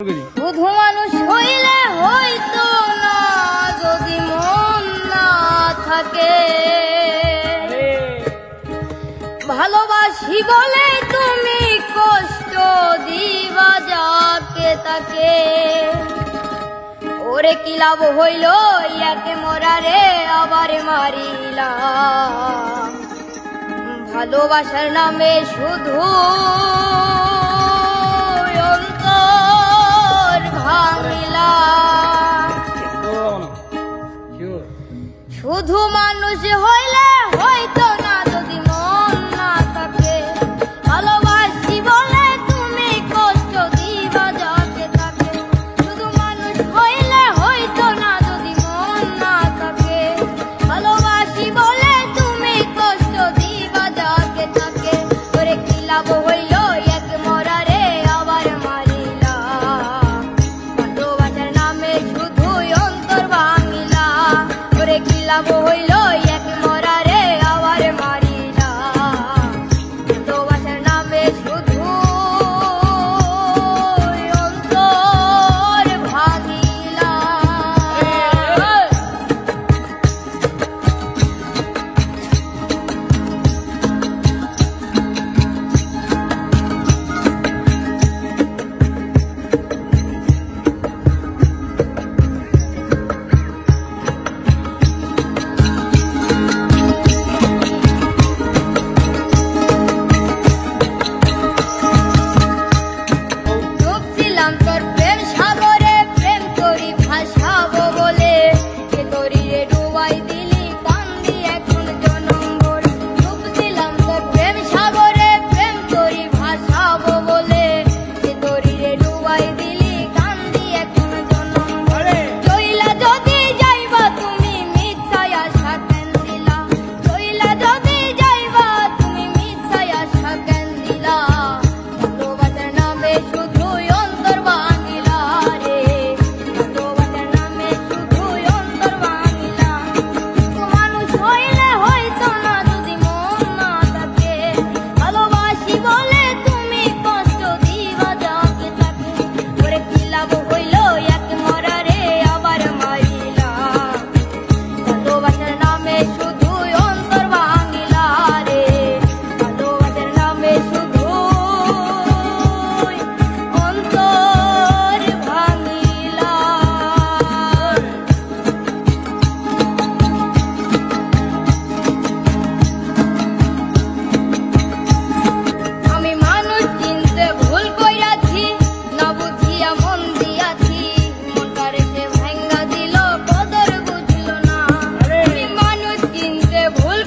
শুধু মানুষ হইলে হইতো না যদি মন না থাকে, ভালোবাসি বলে তুমি কষ্ট দিবা যাকে তাকে। ওরে কি লাভ হইল ইয়াকে মরারে আবার মারিলাম, ভালোবাসার নামে শুধু শুধু মানুষ হইলে হইতো না যদি মন না থাকে, ভালোবাসি বলে তুমি কষ্ট দিবা যাকে তাকে। শুধু মানুষ হইলে হইতো না যদি মন না থাকে, ভালোবাসি বলে তুমি কষ্ট দিবা যাকে তাকে। ওরে কি লাভ হইল এক মরারে আবার মারিলাম, ভালোবাসার নামে শুধুই অন্তর ভাঙিলাম। ওরে কি লাভ হইল এক মরারে আবার মারিলাম, ভালোবাসার নামে শুধু অন্তর ভাঙিলাম। তোর প্রেম সাগরে প্রেম করি ভাসাবো বলে, কে তরিরে ডুবাই দিলি কান্দি এখন জনম ভর। ডুবছিলাম তোর প্রেম সাগরে প্রেম করি ভাসাবো বলে, কে তরিরে ডুবাই দিলি কান্দি এখন জনম ভর। চইলা যদি যাইবা তুমি মিথ্যায় আশা কেন দিলা, চইলা যদি যাইবা তুমি মিথ্যায় আশা কেন দিলা। ভালোবাসার নামে শুধুই অন্তর ভাঙিলা রে, ভালোবাসার নামে শুধুই অন্তর ভাঙিলা। মানুষ হইলে হইতো না যদি মন না থাকে, ভালোবাসি বলে তুমি কষ্ট দিবা যাকে তাকে। ওরে কি লাভ হইল এক মরারে আবার মারিলাম, ভালোবাসার নামে শুধুই অন্তর ভাঙিলা রে, ভালোবাসার নামে শুধুই অন্তর ভাঙিলা। আমি মানুষ চিনতে ভুল কইরাছি, না বুঝিয়া মন দিয়াছি, মনটারে সে ভাঙ্গা দিল কদর বুঝলো না। আমি মানুষ চিনতে ভুল